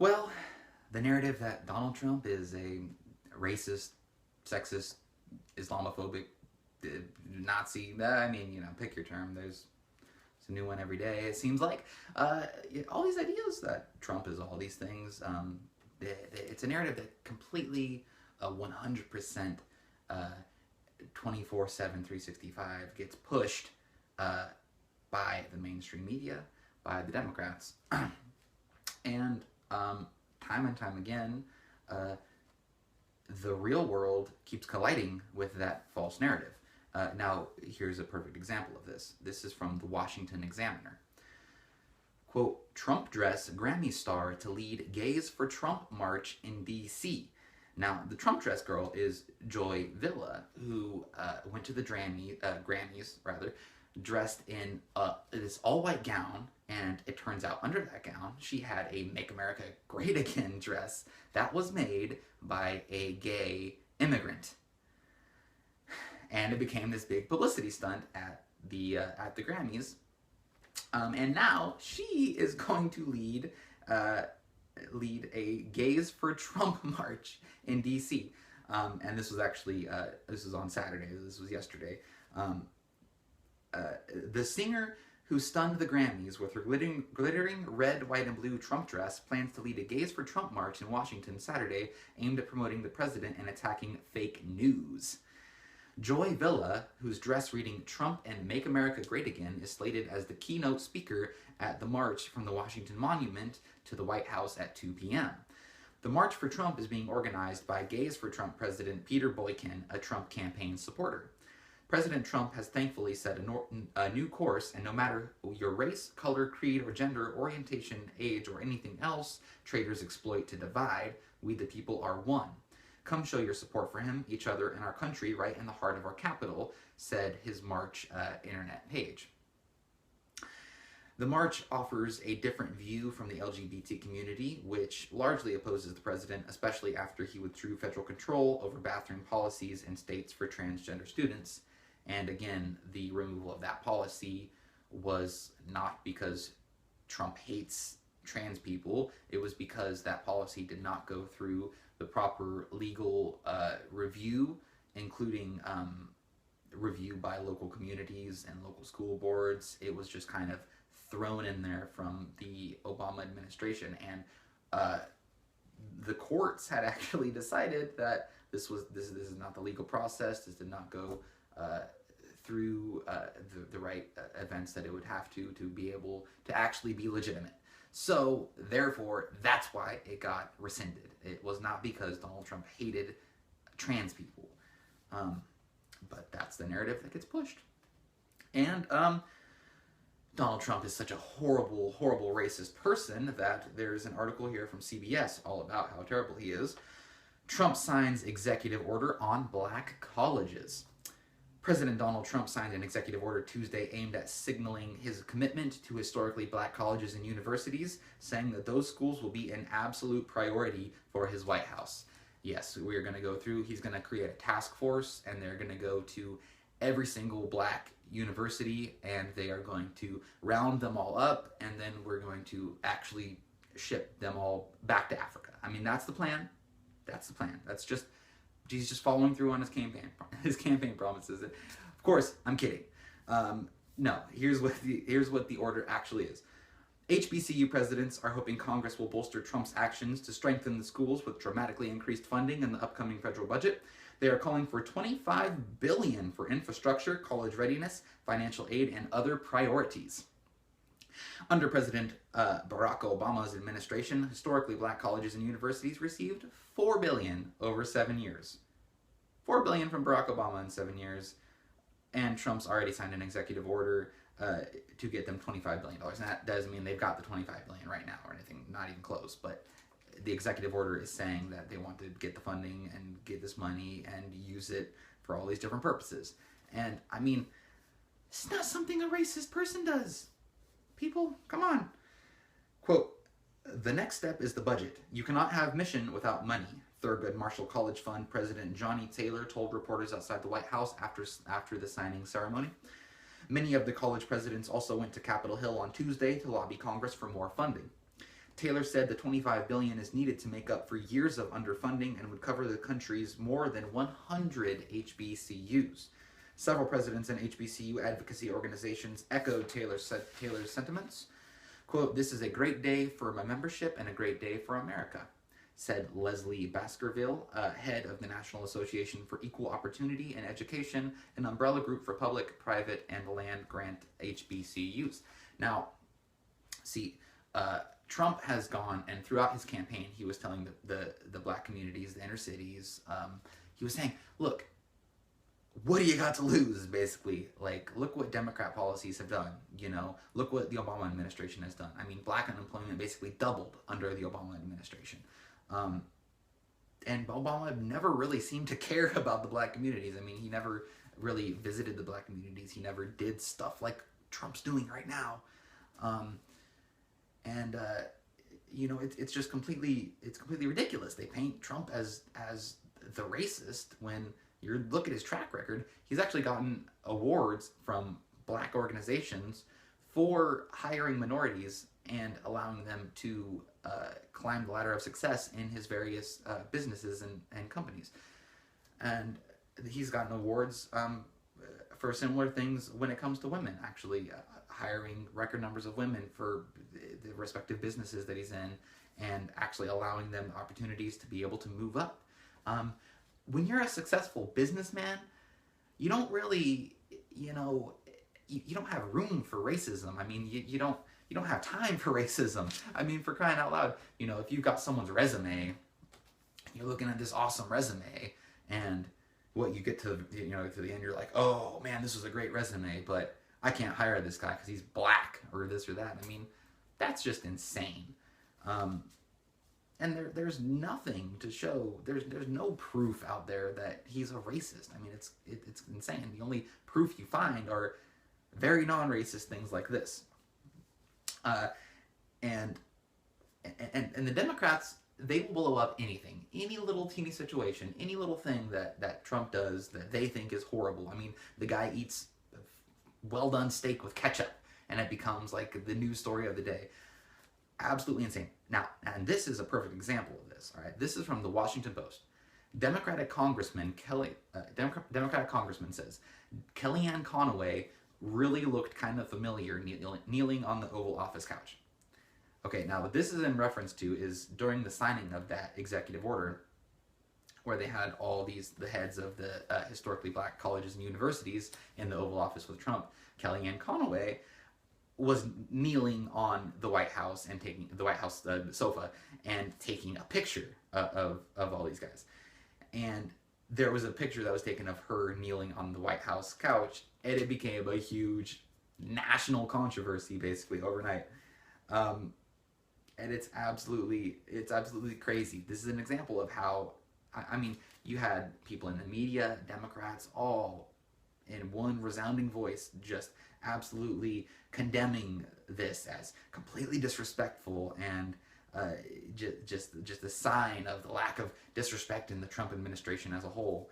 Well, the narrative that Donald Trump is a racist, sexist, Islamophobic, Nazi, I mean, pick your term. It's a new one every day, it seems like. All these ideas that Trump is all these things, it's a narrative that completely 100% 24/7, 365 gets pushed by the mainstream media, by the Democrats. And time and time again, the real world keeps colliding with that false narrative. Now, here's a perfect example of this. This is from the Washington Examiner. Quote, Trump dress Grammy star to lead Gays for Trump march in D.C. Now, the Trump dress girl is Joy Villa, who went to the Grammys, dressed in this all-white gown, and it turns out under that gown, she had a Make America Great Again dress that was made by a gay immigrant. And it became this big publicity stunt at the Grammys. And now she is going to lead a Gays for Trump march in D.C. And this was actually, this was on Saturday, this was yesterday. The singer who stunned the Grammys with her glittering red, white, and blue Trump dress plans to lead a Gays for Trump march in Washington Saturday aimed at promoting the president and attacking fake news. Joy Villa, whose dress reading Trump and Make America Great Again is slated as the keynote speaker at the march from the Washington Monument to the White House at 2 p.m. The March for Trump is being organized by Gays for Trump President Peter Boykin, a Trump campaign supporter. President Trump has thankfully set a new course, and no matter your race, color, creed, or gender, orientation, age, or anything else traitors exploit to divide, we the people are one. Come show your support for him, each other, and our country right in the heart of our capital, said his March internet page. The march offers a different view from the LGBT community, which largely opposes the president, especially after he withdrew federal control over bathroom policies in states for transgender students. And again, the removal of that policy was not because Trump hates trans people. It was because that policy did not go through the proper legal review, including review by local communities and local school boards. It was just kind of thrown in there from the Obama administration, and the courts had actually decided that this is not the legal process. This did not go through the right events that it would have to be able to actually be legitimate. So, therefore, that's why it got rescinded. It was not because Donald Trump hated trans people. But that's the narrative that gets pushed. And Donald Trump is such a horrible, horrible racist person that there's an article here from CBS all about how terrible he is. Trump signs executive order on black colleges. President Donald Trump signed an executive order Tuesday aimed at signaling his commitment to historically black colleges and universities, saying that those schools will be an absolute priority for his White House. Yes, we're going to go through, he's going to create a task force, and they're going to go to every single black university, and they are going to round them all up, and then we're going to actually ship them all back to Africa. I mean, that's the plan. That's the plan. That's just... he's just following through on his campaign promises. Of course, I'm kidding. No, here's what the order actually is. HBCU presidents are hoping Congress will bolster Trump's actions to strengthen the schools with dramatically increased funding in the upcoming federal budget. They are calling for $25 billion for infrastructure, college readiness, financial aid, and other priorities. Under President Barack Obama's administration, historically black colleges and universities received $4 billion over 7 years. $4 billion from Barack Obama in 7 years, and Trump's already signed an executive order to get them $25 billion. And that doesn't mean they've got the $25 billion right now or anything, not even close, but the executive order is saying that they want to get the funding and get this money and use it for all these different purposes. And, I mean, it's not something a racist person does. People, come on. Quote, the next step is the budget. You cannot have mission without money, Thurgood Marshall College Fund President Johnny Taylor told reporters outside the White House after the signing ceremony. Many of the college presidents also went to Capitol Hill on Tuesday to lobby Congress for more funding. Taylor said the $25 billion is needed to make up for years of underfunding and would cover the country's more than 100 HBCUs. Several presidents and HBCU advocacy organizations echoed Taylor's sentiments. Quote, "This is a great day for my membership and a great day for America," said Leslie Baskerville, head of the National Association for Equal Opportunity in Education, an umbrella group for public, private, and land-grant HBCUs. Now, see, Trump has gone, and throughout his campaign, he was telling the black communities, the inner cities, he was saying, look, what do you got to lose, basically? Like, look what Democrat policies have done, you know? Look what the Obama administration has done. I mean, black unemployment basically doubled under the Obama administration. And Obama never really seemed to care about the black communities. I mean, he never really visited the black communities. He never did stuff like Trump's doing right now. You know, it's just completely ridiculous. They paint Trump as the racist when you look at his track record. He's actually gotten awards from black organizations for hiring minorities and allowing them to climb the ladder of success in his various businesses and companies. And he's gotten awards for similar things when it comes to women, actually hiring record numbers of women for the respective businesses that he's in and actually allowing them opportunities to be able to move up. When you're a successful businessman, you don't really, you know, you don't have room for racism. I mean, you don't have time for racism. I mean, for crying out loud, you know, if you've got someone's resume, you're looking at this awesome resume, and what you get to, you know, to the end, you're like, oh man, this was a great resume, but I can't hire this guy because he's black or this or that. I mean, that's just insane. And there's nothing to show. There's no proof out there that he's a racist. I mean, it's insane. The only proof you find are very non-racist things like this. And the Democrats, they will blow up anything, any little teeny situation, any little thing that Trump does that they think is horrible. I mean, the guy eats well done steak with ketchup, and it becomes like the news story of the day. Absolutely insane. Now, and this is a perfect example of this. All right, this is from the Washington Post. Democratic Congressman says Kellyanne Conway really looked kind of familiar kneeling on the Oval Office couch. Okay, now what this is in reference to is during the signing of that executive order, where they had all the heads of the historically black colleges and universities in the Oval Office with Trump. Kellyanne Conway was kneeling on the White House and taking the White House sofa and taking a picture of all these guys. And there was a picture that was taken of her kneeling on the White House couch, and it became a huge national controversy basically overnight. And it's absolutely crazy. This is an example of how, I mean, you had people in the media, Democrats, all in one resounding voice just absolutely condemning this as completely disrespectful and just a sign of the lack of disrespect in the Trump administration as a whole.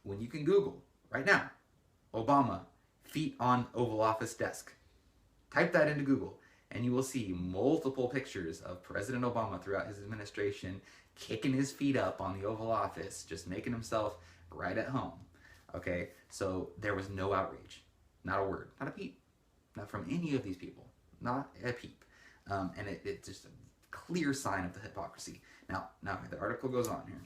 When you can Google right now, Obama, feet on Oval Office desk, type that into Google, and you will see multiple pictures of President Obama throughout his administration kicking his feet up on the Oval Office, just making himself right at home. Okay, so there was no outrage. Not a word, not a peep, not from any of these people, not a peep. And it's just a clear sign of the hypocrisy. Now the article goes on here.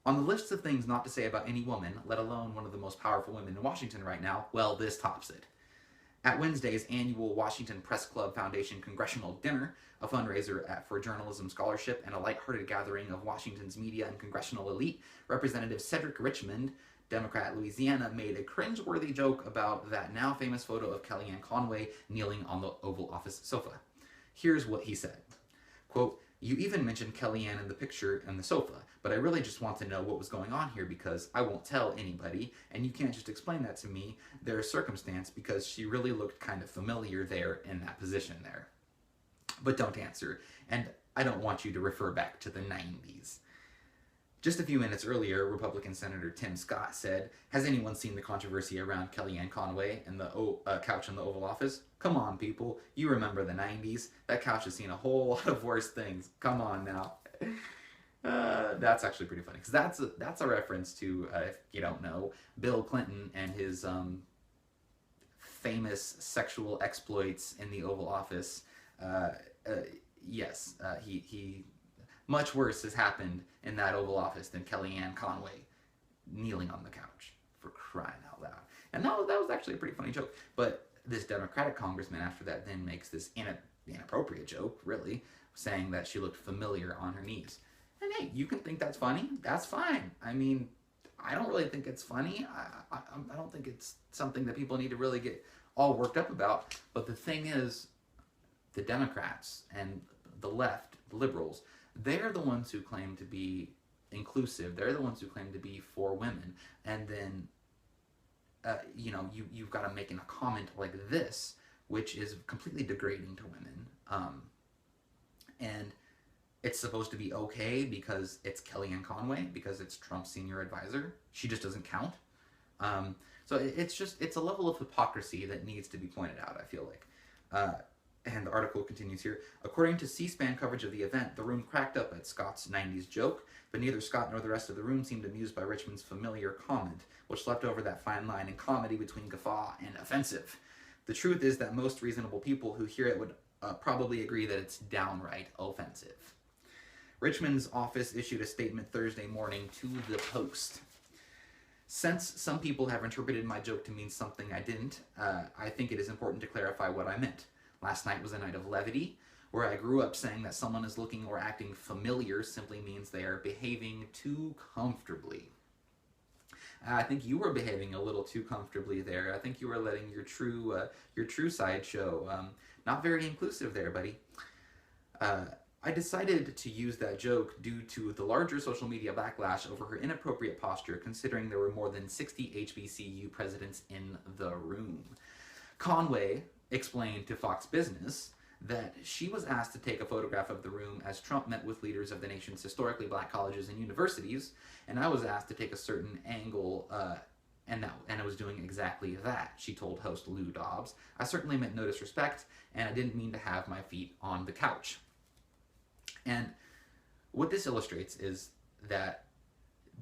On the list of things not to say about any woman, let alone one of the most powerful women in Washington right now, well, this tops it. At Wednesday's annual Washington Press Club Foundation Congressional Dinner, a fundraiser for journalism scholarship and a lighthearted gathering of Washington's media and congressional elite, Representative Cedric Richmond, Democrat Louisiana, made a cringeworthy joke about that now famous photo of Kellyanne Conway kneeling on the Oval Office sofa. Here's what he said. Quote, "You even mentioned Kellyanne in the picture and the sofa, but I really just want to know what was going on here because I won't tell anybody, and you can't just explain that to me. There's circumstance because she really looked kind of familiar there in that position there. But don't answer, and I don't want you to refer back to the 90s. Just a few minutes earlier, Republican Senator Tim Scott said, "Has anyone seen the controversy around Kellyanne Conway and the couch in the Oval Office? Come on, people. You remember the 90s. That couch has seen a whole lot of worse things. Come on now." That's actually pretty funny, because that's a reference to, if you don't know, Bill Clinton and his famous sexual exploits in the Oval Office. Yes, he much worse has happened in that Oval Office than Kellyanne Conway kneeling on the couch, for crying out loud. And that was actually a pretty funny joke. But this Democratic congressman after that then makes this inappropriate joke, really, saying that she looked familiar on her knees. And hey, you can think that's funny. That's fine. I mean, I don't really think it's funny. I don't think it's something that people need to really get all worked up about. But the thing is, the Democrats and the left, the liberals, they're the ones who claim to be inclusive. They're the ones who claim to be for women. And then, you've got to make a comment like this, which is completely degrading to women. And it's supposed to be okay because it's Kellyanne Conway, because it's Trump's senior advisor. She just doesn't count. So it's a level of hypocrisy that needs to be pointed out, I feel like. And the article continues here. According to C-SPAN coverage of the event, the room cracked up at Scott's 90s joke, but neither Scott nor the rest of the room seemed amused by Richmond's familiar comment, which leapt over that fine line in comedy between guffaw and offensive. The truth is that most reasonable people who hear it would probably agree that it's downright offensive. Richmond's office issued a statement Thursday morning to the Post. "Since some people have interpreted my joke to mean something I didn't, I think it is important to clarify what I meant. Last night was a night of levity, where I grew up saying that someone is looking or acting familiar simply means they are behaving too comfortably." I think you were behaving a little too comfortably there. I think you were letting your true side show. Not very inclusive there, buddy. I decided to use that joke due to the larger social media backlash over her inappropriate posture, considering there were more than 60 HBCU presidents in the room. Conway explained to Fox Business that she was asked to take a photograph of the room as Trump met with leaders of the nation's historically black colleges and universities, and I was asked to take a certain angle, and I was doing exactly that, she told host Lou Dobbs. "I certainly meant no disrespect, and I didn't mean to have my feet on the couch." And what this illustrates is that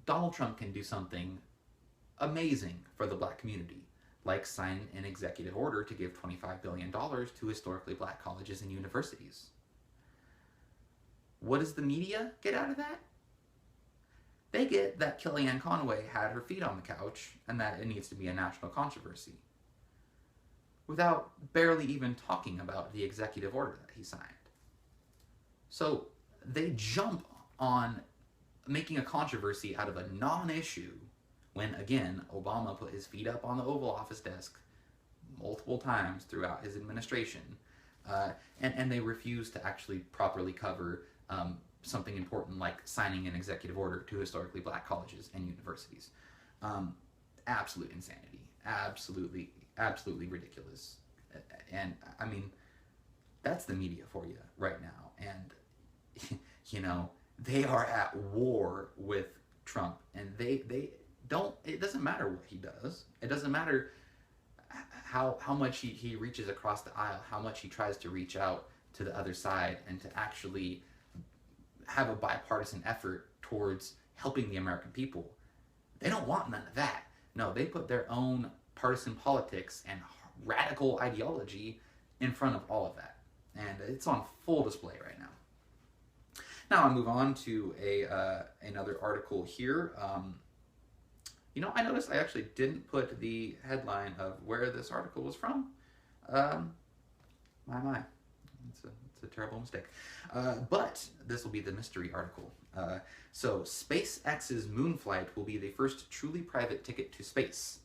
Donald Trump can do something amazing for the black community, like sign an executive order to give $25 billion to historically black colleges and universities. What does the media get out of that? They get that Kellyanne Conway had her feet on the couch and that it needs to be a national controversy, without barely even talking about the executive order that he signed. So they jump on making a controversy out of a non-issue when, again, Obama put his feet up on the Oval Office desk multiple times throughout his administration, and they refuse to actually properly cover something important like signing an executive order to historically black colleges and universities. Absolute insanity. Absolutely ridiculous. And, I mean, that's the media for you right now. And, they are at war with Trump, and they don't, it doesn't matter what he does. It doesn't matter how much he reaches across the aisle, how much he tries to reach out to the other side and to actually have a bipartisan effort towards helping the American people. They don't want none of that. No, they put their own partisan politics and radical ideology in front of all of that. And it's on full display right now. Now I'll move on to another article here. I noticed I actually didn't put the headline of where this article was from. My. It's a terrible mistake. But this will be the mystery article. So SpaceX's moon flight will be the first truly private ticket to space.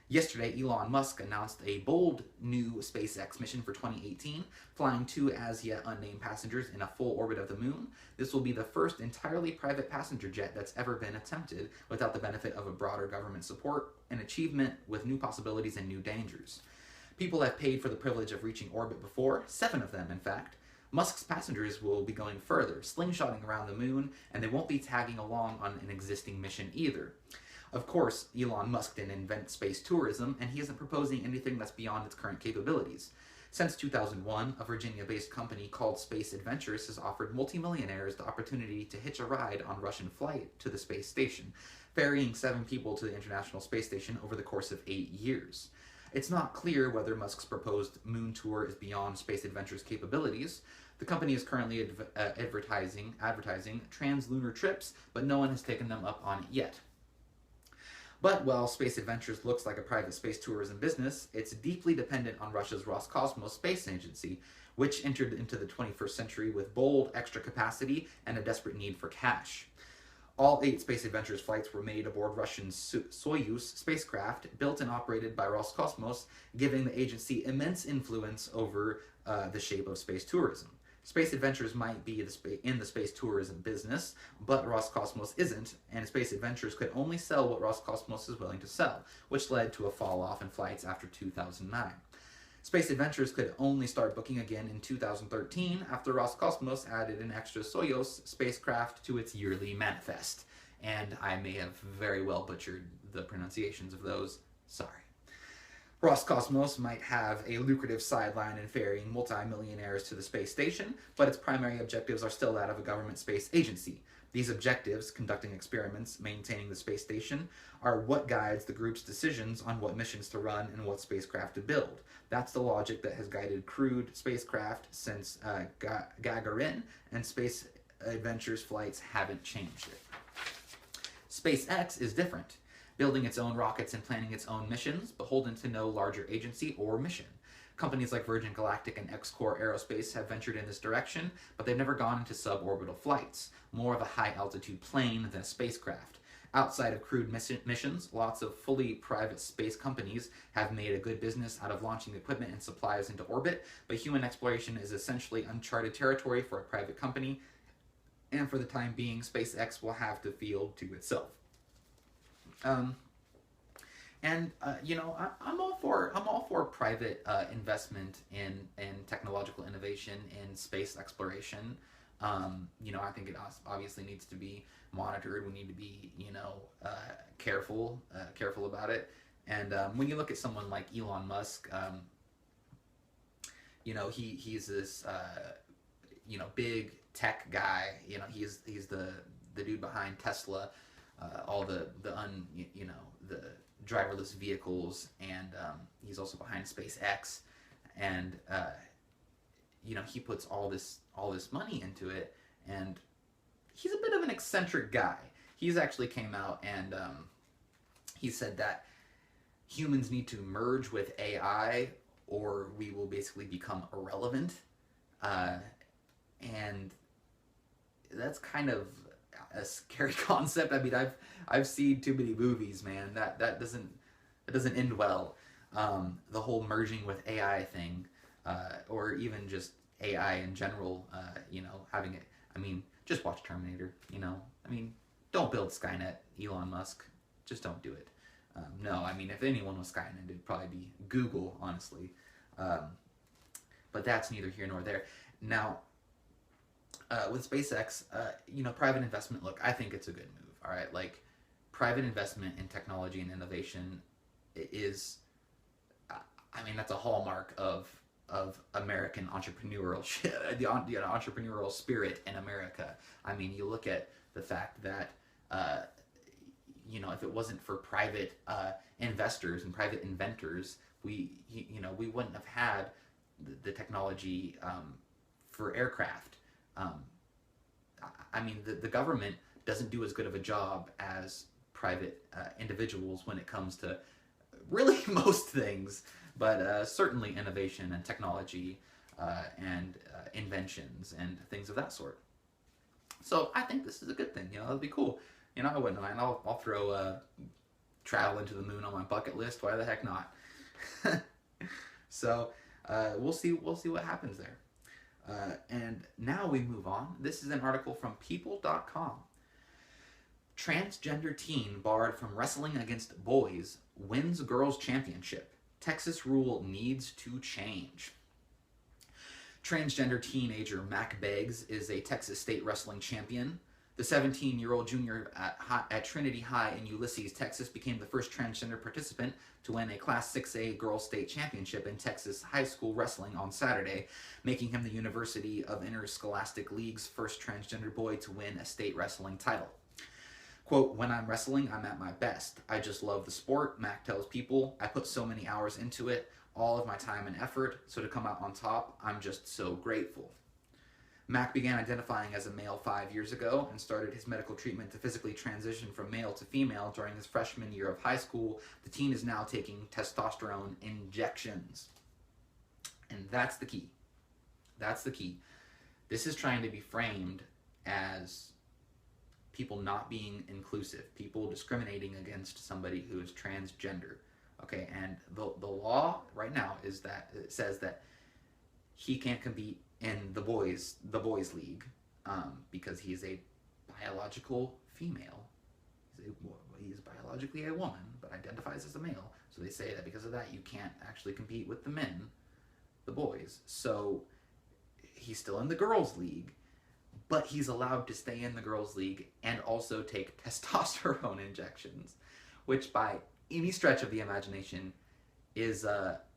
Yesterday, Elon Musk announced a bold new SpaceX mission for 2018, flying 2 as yet unnamed passengers in a full orbit of the moon. This will be the first entirely private passenger jet that's ever been attempted without the benefit of a broader government support, an achievement with new possibilities and new dangers. People have paid for the privilege of reaching orbit before, 7 of them in fact. Musk's passengers will be going further, slingshotting around the moon, and they won't be tagging along on an existing mission either. Of course, Elon Musk didn't invent space tourism, and he isn't proposing anything that's beyond its current capabilities. Since 2001, a Virginia-based company called Space Adventures has offered multimillionaires the opportunity to hitch a ride on Russian flight to the space station, ferrying 7 people to the International Space Station over the course of 8 years. It's not clear whether Musk's proposed moon tour is beyond Space Adventures' capabilities. The company is currently advertising translunar trips, but no one has taken them up on it yet. But while Space Adventures looks like a private space tourism business, it's deeply dependent on Russia's Roscosmos space agency, which entered into the 21st century with bold extra capacity and a desperate need for cash. All 8 Space Adventures flights were made aboard Russian Soyuz spacecraft, built and operated by Roscosmos, giving the agency immense influence over the shape of space tourism. Space Adventures might be in the space tourism business, but Roscosmos isn't, and Space Adventures could only sell what Roscosmos is willing to sell, which led to a fall-off in flights after 2009. Space Adventures could only start booking again in 2013 after Roscosmos added an extra Soyuz spacecraft to its yearly manifest. And I may have very well butchered the pronunciations of those. Sorry. Roscosmos might have a lucrative sideline in ferrying multimillionaires to the space station, but its primary objectives are still that of a government space agency. These objectives, conducting experiments, maintaining the space station, are what guides the group's decisions on what missions to run and what spacecraft to build. That's the logic that has guided crewed spacecraft since Gagarin, and Space Adventures flights haven't changed it. SpaceX is different, building its own rockets and planning its own missions, beholden to no larger agency or mission. Companies like Virgin Galactic and X-Core Aerospace have ventured in this direction, but they've never gone into suborbital flights, more of a high-altitude plane than a spacecraft. Outside of crewed missions, lots of fully private space companies have made a good business out of launching equipment and supplies into orbit, but human exploration is essentially uncharted territory for a private company, and for the time being, SpaceX will have to field to itself. You know, I'm all for private investment in technological innovation in space exploration. You know, I think it obviously needs to be monitored. We need to be, you know, careful about it. And when you look at someone like Elon Musk, you know, he's this you know, big tech guy. You know, he's the dude behind Tesla, all the driverless vehicles, and he's also behind SpaceX, and you know, he puts all this money into it, and he's a bit of an eccentric guy. He's actually came out and he said that humans need to merge with AI or we will basically become irrelevant, and that's kind of a scary concept. I mean, I've seen too many movies, man. That doesn't end well. The whole merging with AI thing, or even just AI in general. You know, having it. I mean, just watch Terminator. You know, I mean, don't build Skynet, Elon Musk. Just don't do it. No, I mean, if anyone was Skynet, it'd probably be Google, honestly. But that's neither here nor there. Now, with SpaceX, you know, private investment, look, I think it's a good move, all right? Like, private investment in technology and innovation is, I mean, that's a hallmark of American entrepreneurial entrepreneurial spirit in America. I mean, you look at the fact that, you know, if it wasn't for private investors and private inventors, we wouldn't have had the technology for aircraft. I mean, the government doesn't do as good of a job as private individuals when it comes to really most things, but certainly innovation and technology and inventions and things of that sort. So I think this is a good thing. You know, it'll be cool. You know, I wouldn't mind. I'll throw travel into the moon on my bucket list. Why the heck not? So we'll see what happens there. And now we move on. This is an article from people.com. Transgender teen barred from wrestling against boys wins girls championship. Texas rule needs to change. Transgender teenager Mac Beggs is a Texas state wrestling champion. The 17-year-old junior at Trinity High in Ulysses, Texas, became the first transgender participant to win a Class 6A girls state championship in Texas high school wrestling on Saturday, making him the University of Interscholastic League's first transgender boy to win a state wrestling title. Quote, "When I'm wrestling, I'm at my best. I just love the sport," Mac tells People. "I put so many hours into it, all of my time and effort, so to come out on top, I'm just so grateful." Mac began identifying as a male 5 years ago and started his medical treatment to physically transition from male to female during his freshman year of high school. The teen is now taking testosterone injections. And that's the key. That's the key. This is trying to be framed as people not being inclusive, people discriminating against somebody who is transgender. Okay, and the law right now is that it says that he can't compete in the boys league because he's a biological female. He's biologically a woman, but identifies as a male. So they say that because of that, you can't actually compete with the men, the boys. So he's still in the girls league, but he's allowed to stay in the girls league and also take testosterone injections, which by any stretch of the imagination is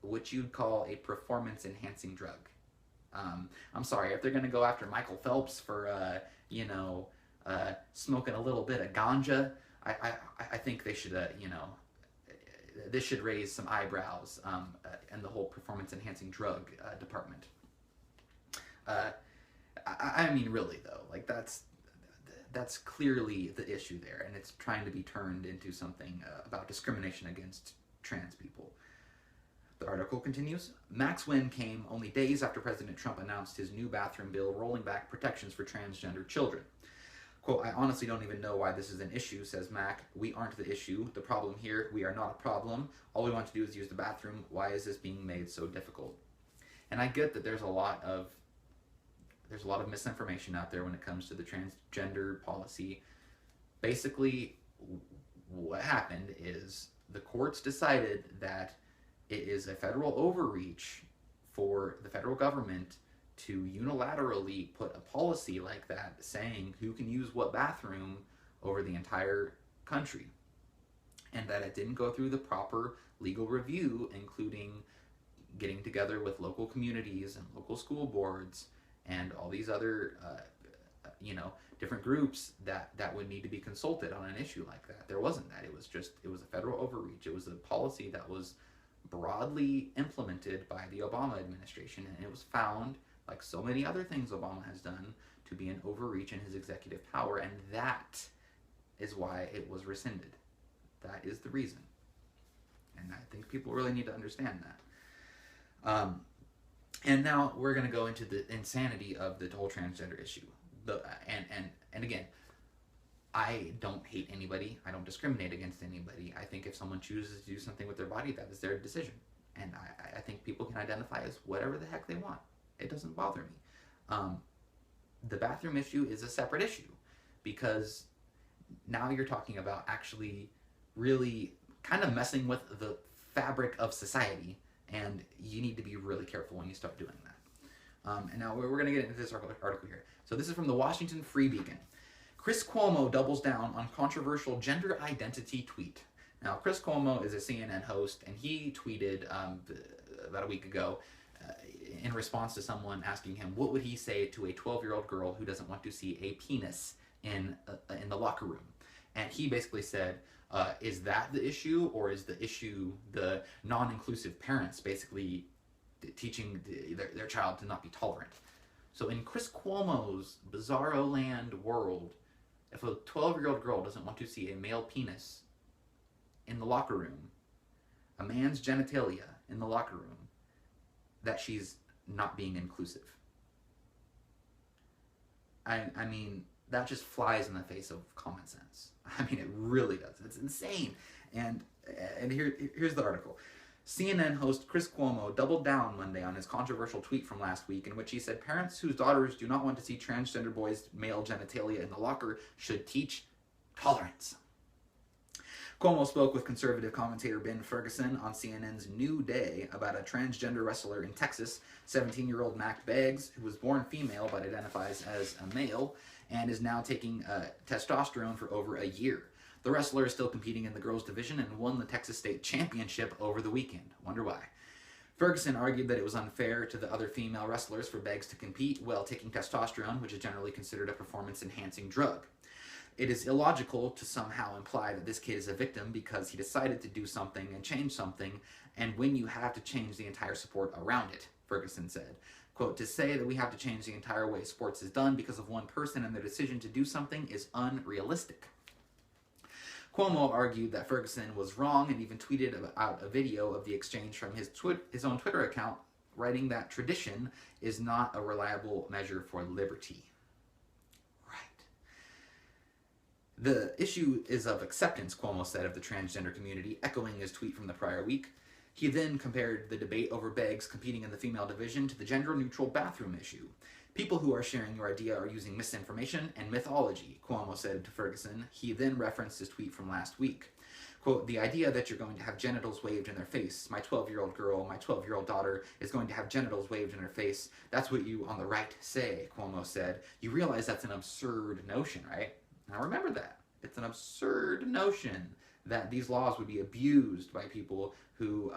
what you'd call a performance-enhancing drug. I'm sorry, if they're going to go after Michael Phelps for, smoking a little bit of ganja, I think they should, this should raise some eyebrows in the whole performance-enhancing drug department. I mean, really, though, like, that's clearly the issue there, and it's trying to be turned into something about discrimination against trans people. The article continues, Mac's win came only days after President Trump announced his new bathroom bill rolling back protections for transgender children. Quote, "I honestly don't even know why this is an issue," says Mac. "We aren't the issue. The problem here, we are not a problem. All we want to do is use the bathroom. Why is this being made so difficult?" And I get that there's a lot of misinformation out there when it comes to the transgender policy. Basically, what happened is the courts decided that it is a federal overreach for the federal government to unilaterally put a policy like that saying who can use what bathroom over the entire country. And that it didn't go through the proper legal review, including getting together with local communities and local school boards and all these other, different groups that would need to be consulted on an issue like that. There wasn't that. It was a federal overreach. It was a policy that was broadly implemented by the Obama administration, and it was found, like so many other things Obama has done, to be an overreach in his executive power, and that is why it was rescinded. That is the reason. And I think people really need to understand that. And now we're going to go into the insanity of the whole transgender issue. And again, I don't hate anybody. I don't discriminate against anybody. I think if someone chooses to do something with their body, that is their decision. And I think people can identify as whatever the heck they want. It doesn't bother me. The bathroom issue is a separate issue because now you're talking about actually really kind of messing with the fabric of society, and you need to be really careful when you start doing that. And now we're going to get into this article here. So this is from the Washington Free Beacon. Chris Cuomo doubles down on controversial gender identity tweet. Now, Chris Cuomo is a CNN host, and he tweeted about a week ago in response to someone asking him what would he say to a 12-year-old girl who doesn't want to see a penis in the locker room. And he basically said, is that the issue, or is the issue the non-inclusive parents basically teaching their child to not be tolerant? So in Chris Cuomo's bizarro land world, if a 12-year-old girl doesn't want to see a male penis in the locker room, a man's genitalia in the locker room, that she's not being inclusive. I mean, that just flies in the face of common sense. I mean, it really does. It's insane. And here's the article. CNN host Chris Cuomo doubled down Monday on his controversial tweet from last week in which he said parents whose daughters do not want to see transgender boys' male genitalia in the locker should teach tolerance. Cuomo spoke with conservative commentator Ben Ferguson on CNN's New Day about a transgender wrestler in Texas, 17-year-old Mac Beggs, who was born female but identifies as a male and is now taking testosterone for over a year. The wrestler is still competing in the girls' division and won the Texas State Championship over the weekend. Wonder why. Ferguson argued that it was unfair to the other female wrestlers for Beggs to compete while taking testosterone, which is generally considered a performance-enhancing drug. It is illogical to somehow imply that this kid is a victim because he decided to do something and change something, and when you have to change the entire sport around it, Ferguson said. Quote, to say that we have to change the entire way sports is done because of one person and their decision to do something is unrealistic. Cuomo argued that Ferguson was wrong and even tweeted out a video of the exchange from his own Twitter account, writing that tradition is not a reliable measure for liberty. The issue is of acceptance, Cuomo said of the transgender community, echoing his tweet from the prior week. He then compared the debate over Beggs competing in the female division to the gender-neutral bathroom issue. People who are sharing your idea are using misinformation and mythology, Cuomo said to Ferguson. He then referenced his tweet from last week. Quote, the idea that you're going to have genitals waved in their face, my 12-year-old girl, my 12-year-old daughter is going to have genitals waved in her face, that's what you on the right say, Cuomo said. You realize that's an absurd notion, right? Now remember that. It's an absurd notion that these laws would be abused by people who,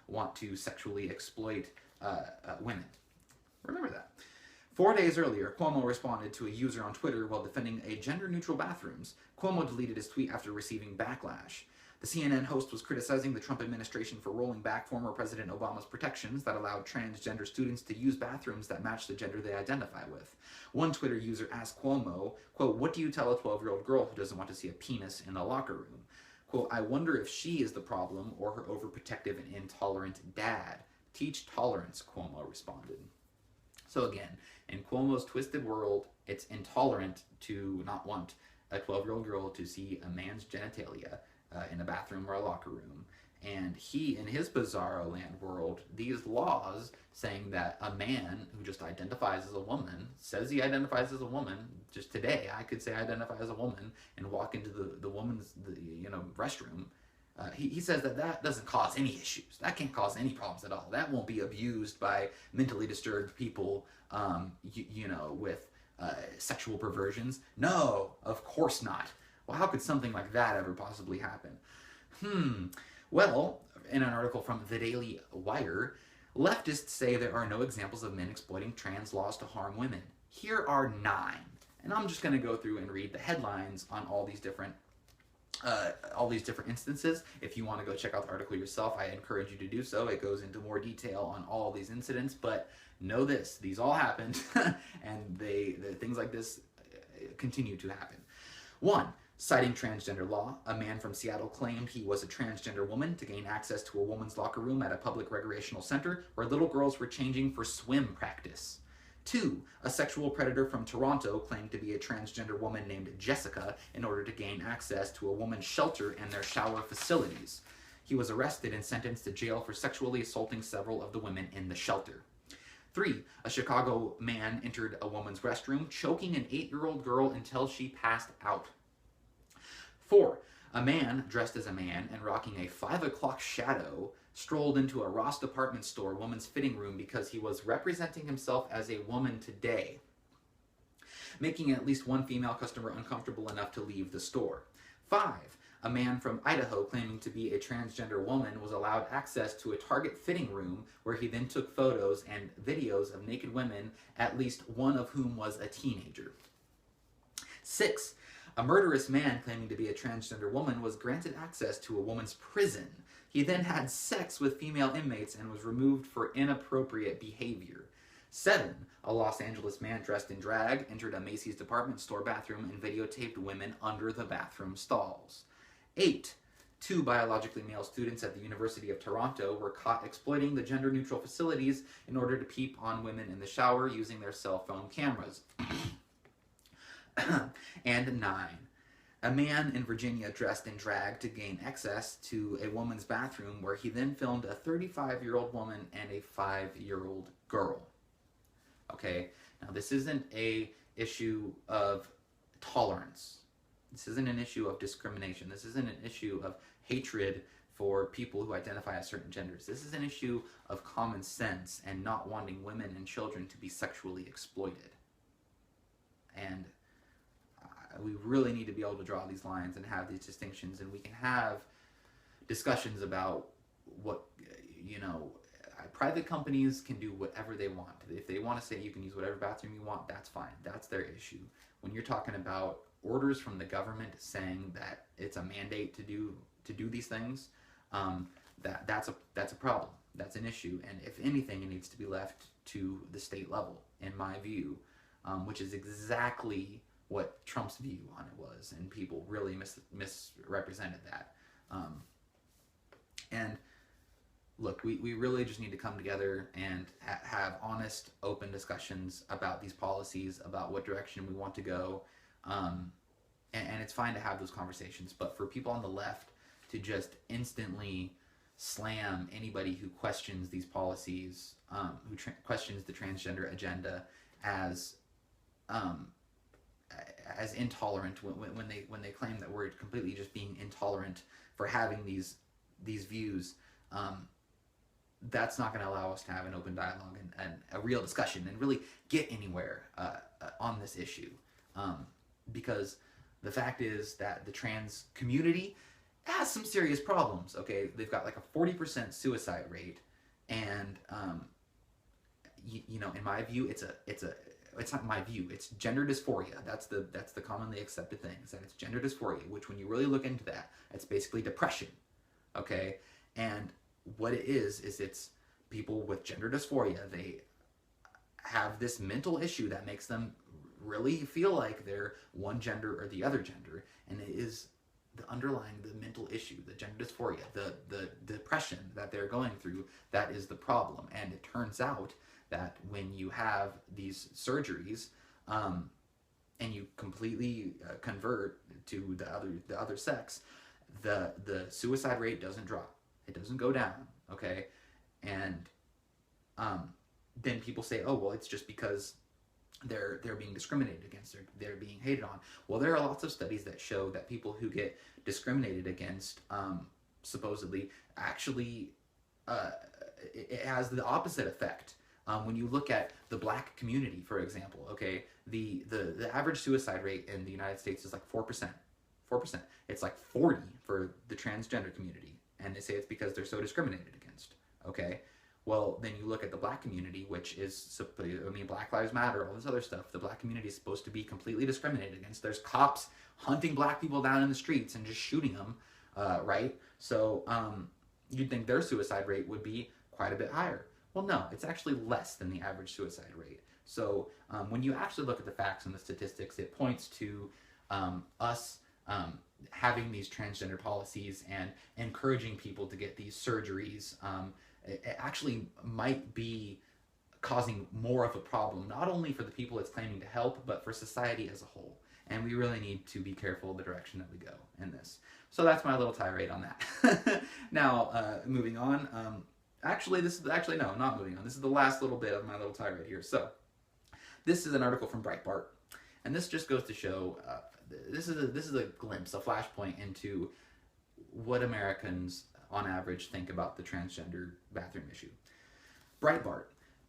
want to sexually exploit women. Remember that. 4 days earlier, Cuomo responded to a user on Twitter while defending a gender-neutral bathrooms. Cuomo deleted his tweet after receiving backlash. The CNN host was criticizing the Trump administration for rolling back former President Obama's protections that allowed transgender students to use bathrooms that match the gender they identify with. One Twitter user asked Cuomo, quote, what do you tell a 12-year-old girl who doesn't want to see a penis in the locker room? Quote, I wonder if she is the problem or her overprotective and intolerant dad. Teach tolerance, Cuomo responded. So again, in Cuomo's twisted world, it's intolerant to not want a 12-year-old girl to see a man's genitalia in a bathroom or a locker room. And he, in his bizarro land world, these laws saying that a man who just identifies as a woman, says he identifies as a woman, just today I could say I identify as a woman and walk into the woman's restroom. He says that doesn't cause any issues. That can't cause any problems at all. That won't be abused by mentally disturbed people, with sexual perversions. No, of course not. Well, how could something like that ever possibly happen? Well, in an article from The Daily Wire, leftists say there are no examples of men exploiting trans laws to harm women. Here are 9. And I'm just going to go through and read the headlines on all these different instances. If you want to go check out the article yourself, I encourage you to do so. It goes into more detail on all these incidents, but know this, these all happened, and things like this continue to happen. 1. Citing transgender law, a man from Seattle claimed he was a transgender woman to gain access to a woman's locker room at a public recreational center where little girls were changing for swim practice. 2. A sexual predator from Toronto claimed to be a transgender woman named Jessica in order to gain access to a woman's shelter and their shower facilities. He was arrested and sentenced to jail for sexually assaulting several of the women in the shelter. 3. A Chicago man entered a woman's restroom, choking an 8-year-old girl until she passed out. 4. A man dressed as a man and rocking a 5 o'clock shadow strolled into a Ross department store woman's fitting room because he was representing himself as a woman today, making at least one female customer uncomfortable enough to leave the store. 5. A man from Idaho claiming to be a transgender woman was allowed access to a Target fitting room where he then took photos and videos of naked women, at least one of whom was a teenager. 6. A murderous man claiming to be a transgender woman was granted access to a woman's prison. He then had sex with female inmates and was removed for inappropriate behavior. 7. A Los Angeles man dressed in drag entered a Macy's department store bathroom and videotaped women under the bathroom stalls. 8. 2 biologically male students at the University of Toronto were caught exploiting the gender-neutral facilities in order to peep on women in the shower using their cell phone cameras. And 9. A man in Virginia dressed in drag to gain access to a woman's bathroom where he then filmed a 35-year-old woman and a 5-year-old girl. Okay, now this isn't a issue of tolerance. This isn't an issue of discrimination. This isn't an issue of hatred for people who identify as certain genders. This is an issue of common sense and not wanting women and children to be sexually exploited. And we really need to be able to draw these lines and have these distinctions, and we can have discussions about what, private companies can do whatever they want. If they want to say you can use whatever bathroom you want, that's fine. That's their issue. When you're talking about orders from the government saying that it's a mandate to do these things, that's a problem. That's an issue. And if anything, it needs to be left to the state level, in my view, which is exactly what Trump's view on it was, and people really misrepresented that. And look, we really just need to come together and have honest, open discussions about these policies, about what direction we want to go. And it's fine to have those conversations, but for people on the left to just instantly slam anybody who questions these policies, who questions the transgender agenda as intolerant, when they claim that we're completely just being intolerant for having these views, that's not going to allow us to have an open dialogue and a real discussion and really get anywhere on this issue. Because the fact is that the trans community has some serious problems. Okay, they've got like a 40% suicide rate, and in my view, it's not my view. It's gender dysphoria. That's the commonly accepted thing. Is that it's gender dysphoria, which when you really look into that, it's basically depression. Okay, and what it is it's people with gender dysphoria. They have this mental issue that makes them really feel like they're one gender or the other gender, and it is the mental issue, the gender dysphoria, the depression that they're going through, that is the problem. And it turns out that when you have these surgeries, and you completely convert to the other sex, the suicide rate doesn't drop. It doesn't go down. Okay, and then people say, oh well, it's just because they're being discriminated against, they're being hated on. Well, there are lots of studies that show that people who get discriminated against, supposedly, actually, it has the opposite effect. When you look at the black community, for example, okay, the average suicide rate in the United States is like 4%. 4%. It's like 40 for the transgender community, and they say it's because they're so discriminated against. Okay. Well, then you look at the black community, which is, Black Lives Matter, all this other stuff. The black community is supposed to be completely discriminated against. There's cops hunting black people down in the streets and just shooting them, right? So you'd think their suicide rate would be quite a bit higher. Well, no, it's actually less than the average suicide rate. So when you actually look at the facts and the statistics, it points to us having these transgender policies and encouraging people to get these surgeries. It actually might be causing more of a problem, not only for the people it's claiming to help, but for society as a whole. And we really need to be careful of the direction that we go in this. So that's my little tirade on that. Now, moving on. No, not moving on. This is the last little bit of my little tirade here. So, this is an article from Breitbart, and this just goes to show, this is a glimpse, a flashpoint into what Americans on average think about the transgender bathroom issue. Breitbart: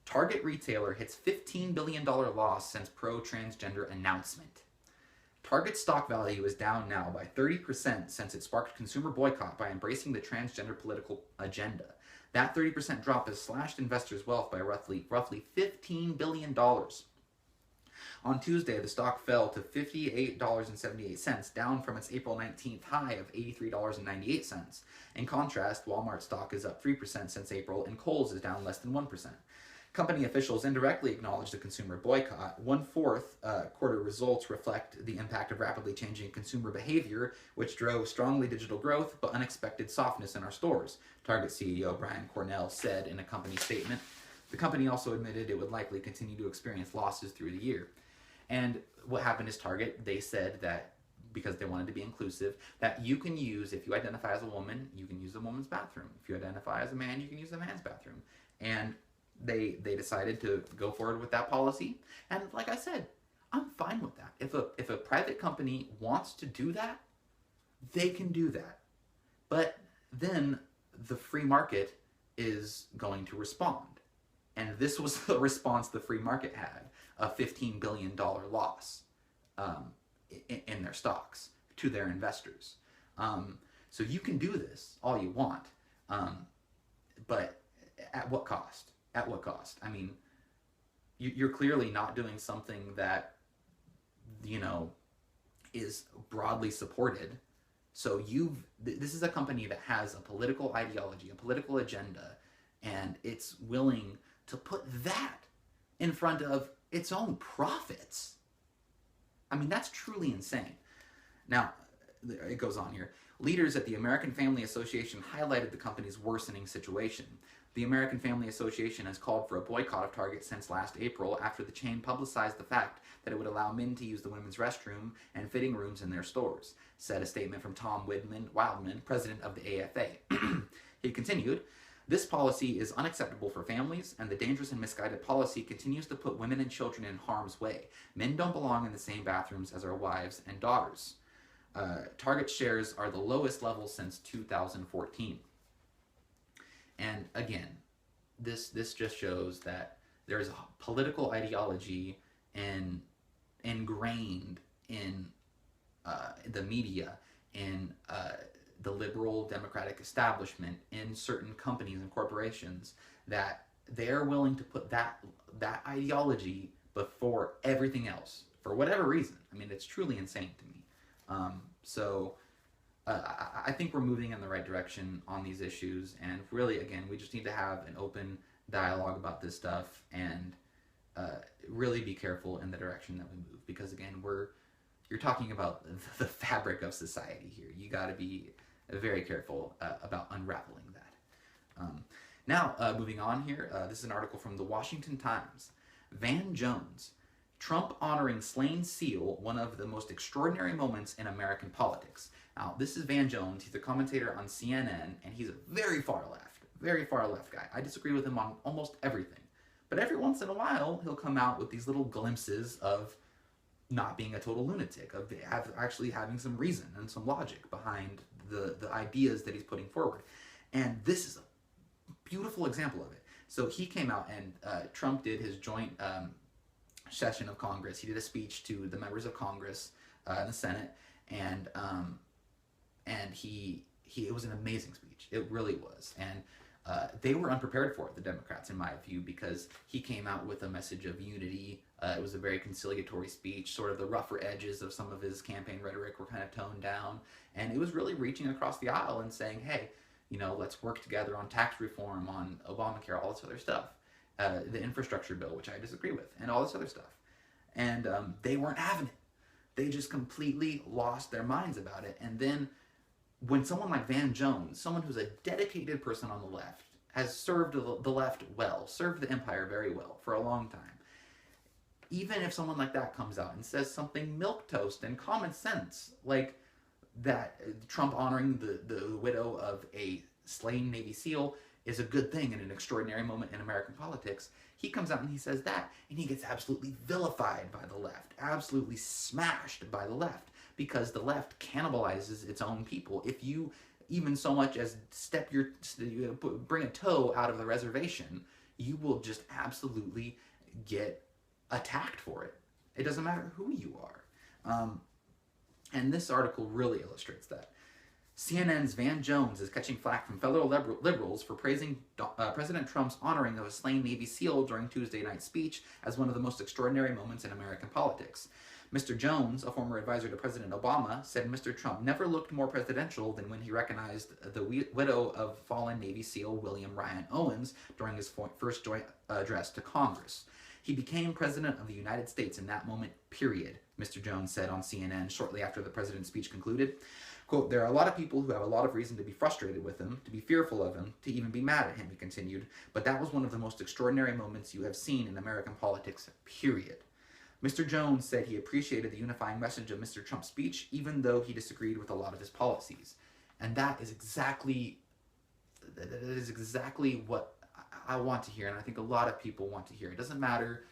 Target retailer hits $15 billion loss since pro-transgender announcement. Target's stock value is down now by 30% since it sparked consumer boycott by embracing the transgender political agenda. That 30% drop has slashed investors' wealth by roughly $15 billion. On Tuesday, the stock fell to $58.78, down from its April 19th high of $83.98. In contrast, Walmart stock is up 3% since April, and Kohl's is down less than 1%. Company officials indirectly acknowledged the consumer boycott. One-fourth quarter results reflect the impact of rapidly changing consumer behavior, which drove strongly digital growth but unexpected softness in our stores, Target CEO Brian Cornell said in a company statement. The company also admitted it would likely continue to experience losses through the year. And what happened is Target, they said that because they wanted to be inclusive, that you can use, if you identify as a woman, you can use a woman's bathroom. If you identify as a man, you can use a man's bathroom. And they decided to go forward with that policy. And like I said, I'm fine with that. If a private company wants to do that, they can do that. But then the free market is going to respond. And this was the response the free market had, a $15 billion loss in their stocks to their investors. So you can do this all you want, but at what cost? At what cost? I mean, you're clearly not doing something that, is broadly supported. So this is a company that has a political ideology, a political agenda, and it's willing to put that in front of its own profits. I mean, that's truly insane. Now, it goes on here. Leaders at the American Family Association highlighted the company's worsening situation. The American Family Association has called for a boycott of Target since last April after the chain publicized the fact that it would allow men to use the women's restroom and fitting rooms in their stores, said a statement from Tom Wildman, president of the AFA. He continued, "This policy is unacceptable for families, and the dangerous and misguided policy continues to put women and children in harm's way. Men don't belong in the same bathrooms as our wives and daughters." Target shares are the lowest level since 2014. And again, this just shows that there's a political ideology ingrained in the media, in the liberal democratic establishment, in certain companies and corporations, that they're willing to put that ideology before everything else for whatever reason. I mean, it's truly insane to me. I think we're moving in the right direction on these issues, and really, again, we just need to have an open dialogue about this stuff and really be careful in the direction that we move, because again, you're talking about the fabric of society here. You got to be very careful about unraveling that. Now, moving on here, this is an article from the Washington Times. Van Jones, Trump honoring slain seal, one of the most extraordinary moments in American politics. Now, this is Van Jones. He's a commentator on CNN, and he's a very far left guy. I disagree with him on almost everything. But every once in a while, he'll come out with these little glimpses of not being a total lunatic, of actually having some reason and some logic behind the ideas that he's putting forward. And this is a beautiful example of it. So he came out, and Trump did his joint session of Congress. He did a speech to the members of Congress in the Senate, and it was an amazing speech. It really was. And they were unprepared for it, the Democrats, in my view, because he came out with a message of unity. It was a very conciliatory speech. Sort of the rougher edges of some of his campaign rhetoric were kind of toned down. And it was really reaching across the aisle and saying, hey, let's work together on tax reform, on Obamacare, all this other stuff. The infrastructure bill, which I disagree with, and all this other stuff. And they weren't having it. They just completely lost their minds about it. And then when someone like Van Jones, someone who's a dedicated person on the left, has served the left well, served the empire very well for a long time, even if someone like that comes out and says something milquetoast and common sense, like that Trump honoring the widow of a slain Navy SEAL is a good thing and an extraordinary moment in American politics, he comes out and he says that, and he gets absolutely vilified by the left, absolutely smashed by the left, because the left cannibalizes its own people. If you even so much as bring a toe out of the reservation, you will just absolutely get attacked for it. It doesn't matter who you are. And this article really illustrates that. CNN's Van Jones is catching flack from fellow liberals for praising President Trump's honoring of a slain Navy SEAL during Tuesday night's speech as one of the most extraordinary moments in American politics. Mr. Jones, a former advisor to President Obama, said Mr. Trump never looked more presidential than when he recognized the widow of fallen Navy SEAL William Ryan Owens during his first joint address to Congress. He became president of the United States in that moment, period, Mr. Jones said on CNN shortly after the president's speech concluded. Quote, there are a lot of people who have a lot of reason to be frustrated with him, to be fearful of him, to even be mad at him, he continued, but that was one of the most extraordinary moments you have seen in American politics, period. Mr. Jones said he appreciated the unifying message of Mr. Trump's speech, even though he disagreed with a lot of his policies. And that is exactly what I want to hear, and I think a lot of people want to hear. It doesn't matter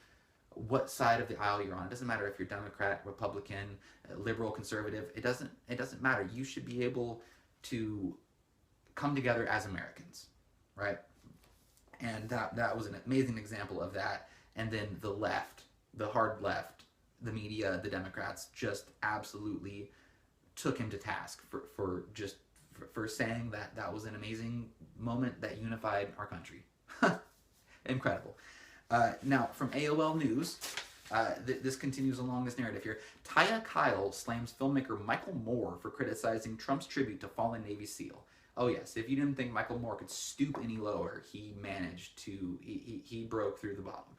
what side of the aisle you're on. It doesn't matter if you're Democrat, Republican, liberal, conservative. It doesn't matter. You should be able to come together as Americans, right? And that was an amazing example of that. And then the left, the hard left, the media, the Democrats just absolutely took him to task for saying that was an amazing moment that unified our country. Incredible. Now, from AOL News, this continues along this narrative here. Taya Kyle slams filmmaker Michael Moore for criticizing Trump's tribute to fallen Navy SEAL. Oh yes, if you didn't think Michael Moore could stoop any lower, he managed to, he broke through the bottom.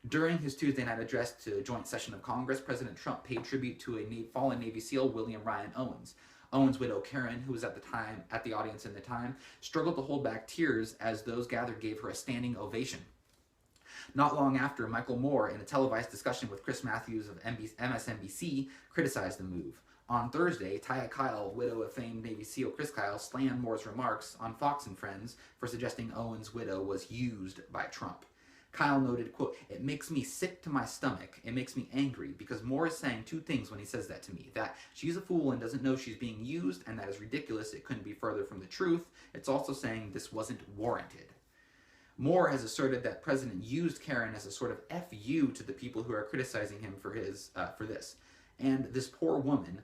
During his Tuesday night address to a joint session of Congress, President Trump paid tribute to a fallen Navy SEAL, William Ryan Owens. Owens' widow, Karen, who was at the audience in the time, struggled to hold back tears as those gathered gave her a standing ovation. Not long after, Michael Moore, in a televised discussion with Chris Matthews of MSNBC, criticized the move. On Thursday, Taya Kyle, widow of famed Navy SEAL Chris Kyle, slammed Moore's remarks on Fox and Friends for suggesting Owens' widow was used by Trump. Kyle noted, quote, "It makes me sick to my stomach. It makes me angry because Moore is saying two things when he says that to me. That she's a fool and doesn't know she's being used, and that is ridiculous. It couldn't be further from the truth. It's also saying this wasn't warranted." Moore has asserted that President used Karen as a sort of FU to the people who are criticizing him for this. And this poor woman,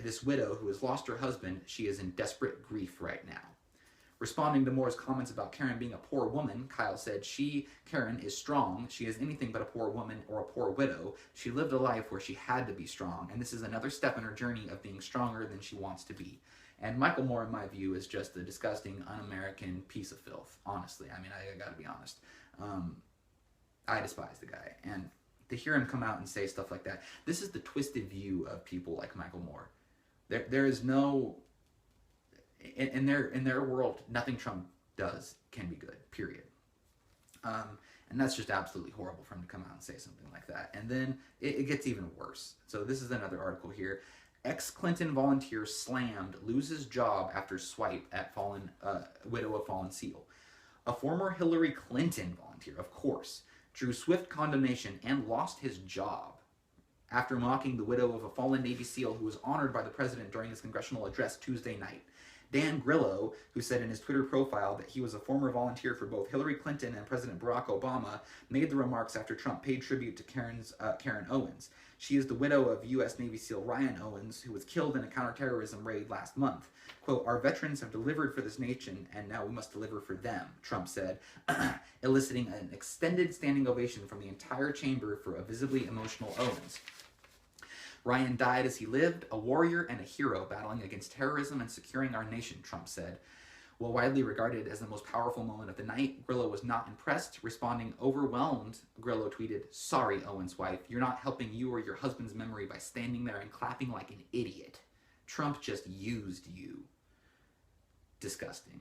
this widow who has lost her husband, she is in desperate grief right now. Responding to Moore's comments about Karen being a poor woman, Kyle said, Karen, is strong. She is anything but a poor woman or a poor widow. She lived a life where she had to be strong, and this is another step in her journey of being stronger than she wants to be. And Michael Moore, in my view, is just a disgusting, un-American piece of filth, honestly. I mean, I gotta be honest. I despise the guy. And to hear him come out and say stuff like that, this is the twisted view of people like Michael Moore. There is no... In their world, nothing Trump does can be good, period. And that's just absolutely horrible for him to come out and say something like that. And then it gets even worse. So this is another article here. Ex-Clinton volunteer slammed, loses job after swipe at widow of fallen SEAL. A former Hillary Clinton volunteer, of course, drew swift condemnation and lost his job after mocking the widow of a fallen Navy SEAL who was honored by the president during his congressional address Tuesday night. Dan Grillo, who said in his Twitter profile that he was a former volunteer for both Hillary Clinton and President Barack Obama, made the remarks after Trump paid tribute to Karen Owens. She is the widow of U.S. Navy SEAL Ryan Owens, who was killed in a counterterrorism raid last month. Quote, "Our veterans have delivered for this nation, and now we must deliver for them," Trump said, eliciting an extended standing ovation from the entire chamber for a visibly emotional Owens. Ryan died as he lived, a warrior and a hero battling against terrorism and securing our nation, Trump said. While widely regarded as the most powerful moment of the night, Grillo was not impressed. Responding overwhelmed, Grillo tweeted, "Sorry, Owens' wife, you're not helping you or your husband's memory by standing there and clapping like an idiot. Trump just used you." Disgusting.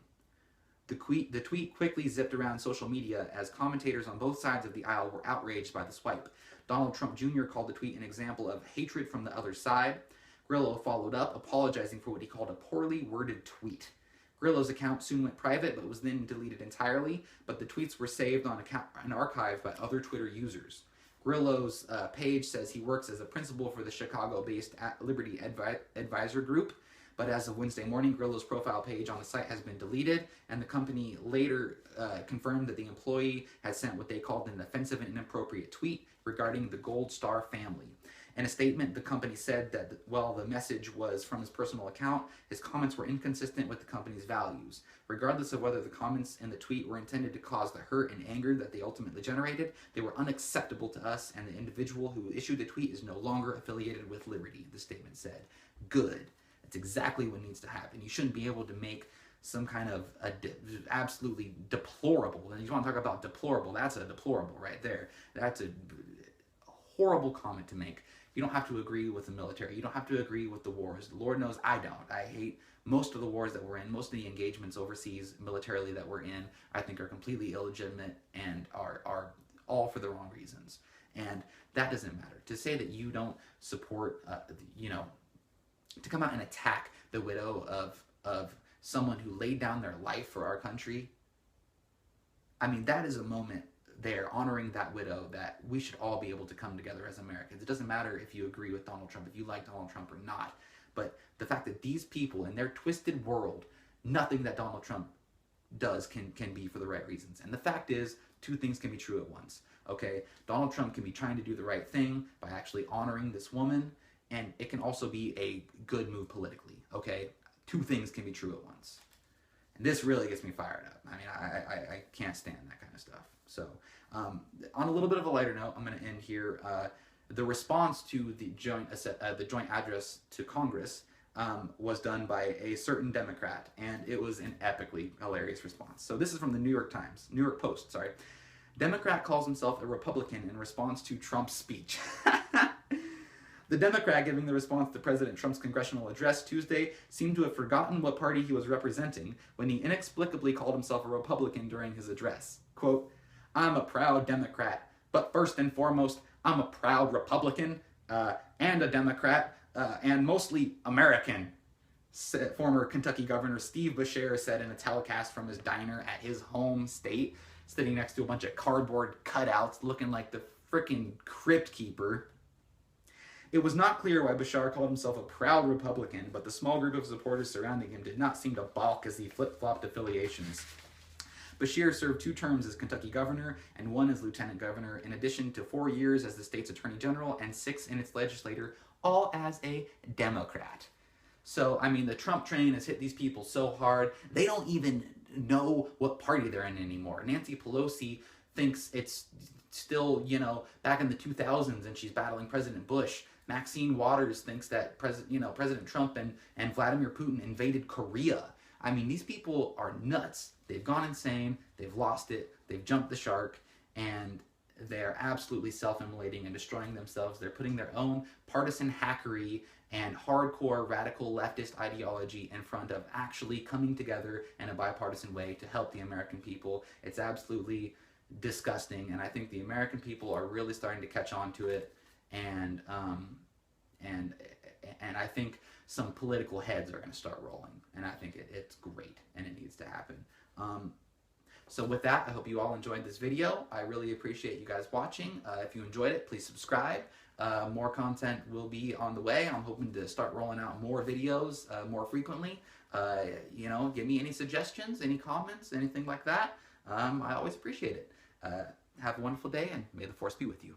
The tweet quickly zipped around social media as commentators on both sides of the aisle were outraged by the swipe. Donald Trump Jr. called the tweet an example of hatred from the other side. Grillo followed up, apologizing for what he called a poorly worded tweet. Grillo's account soon went private, but was then deleted entirely, but the tweets were saved on and archived by other Twitter users. Grillo's page says he works as a principal for the Chicago-based Liberty Advisor Group, but as of Wednesday morning, Grillo's profile page on the site has been deleted, and the company later confirmed that the employee had sent what they called an offensive and inappropriate tweet regarding the Gold Star family. In a statement, the company said that while the message was from his personal account, his comments were inconsistent with the company's values. Regardless of whether the comments in the tweet were intended to cause the hurt and anger that they ultimately generated, they were unacceptable to us, and the individual who issued the tweet is no longer affiliated with Liberty, the statement said. Good. That's exactly what needs to happen. You shouldn't be able to make some kind of absolutely deplorable, and you want to talk about deplorable, that's a deplorable right there. That's a horrible comment to make. You don't have to agree with the military. You don't have to agree with the wars. Lord knows I don't. I hate most of the wars that we're in. Most of the engagements overseas militarily that we're in, I think, are completely illegitimate and are all for the wrong reasons. And that doesn't matter. To say that you don't support, to come out and attack the widow of someone who laid down their life for our country, I mean, that is a moment there honoring that widow, that we should all be able to come together as Americans. It doesn't matter if you agree with Donald Trump, if you like Donald Trump or not, but the fact that these people in their twisted world, nothing that Donald Trump does can be for the right reasons. And the fact is, two things can be true at once. Okay, Donald Trump can be trying to do the right thing by actually honoring this woman, and it can also be a good move politically. Okay, two things can be true at once. And this really gets me fired up. I mean, I can't stand that kind of stuff. So, on a little bit of a lighter note, I'm going to end here. The response to the joint address to Congress was done by a certain Democrat, and it was an epically hilarious response. So this is from the New York Post, sorry. Democrat calls himself a Republican in response to Trump's speech. The Democrat giving the response to President Trump's congressional address Tuesday seemed to have forgotten what party he was representing when he inexplicably called himself a Republican during his address. Quote, "I'm a proud Democrat, but first and foremost, I'm a proud Republican and a Democrat and mostly American," former Kentucky Governor Steve Beshear said in a telecast from his diner at his home state, sitting next to a bunch of cardboard cutouts looking like the frickin' Crypt Keeper. It was not clear why Beshear called himself a proud Republican, but the small group of supporters surrounding him did not seem to balk as he flip-flopped affiliations. Beshear served 2 terms as Kentucky governor and 1 as lieutenant governor, in addition to 4 years as the state's attorney general and 6 in its legislature, all as a Democrat. So, I mean, the Trump train has hit these people so hard, they don't even know what party they're in anymore. Nancy Pelosi thinks it's still, back in the 2000s and she's battling President Bush. Maxine Waters thinks that President Trump and Vladimir Putin invaded Korea. I mean, these people are nuts. They've gone insane. They've lost it. They've jumped the shark. And they're absolutely self-immolating and destroying themselves. They're putting their own partisan hackery and hardcore radical leftist ideology in front of actually coming together in a bipartisan way to help the American people. It's absolutely disgusting, and I think the American people are really starting to catch on to it, and I think some political heads are going to start rolling, and I think it's great, and it needs to happen. So with that, I hope you all enjoyed this video. I really appreciate you guys watching. If you enjoyed it, please subscribe. More content will be on the way. I'm hoping to start rolling out more videos more frequently. Give me any suggestions, any comments, anything like that. I always appreciate it. Have a wonderful day, and may the force be with you.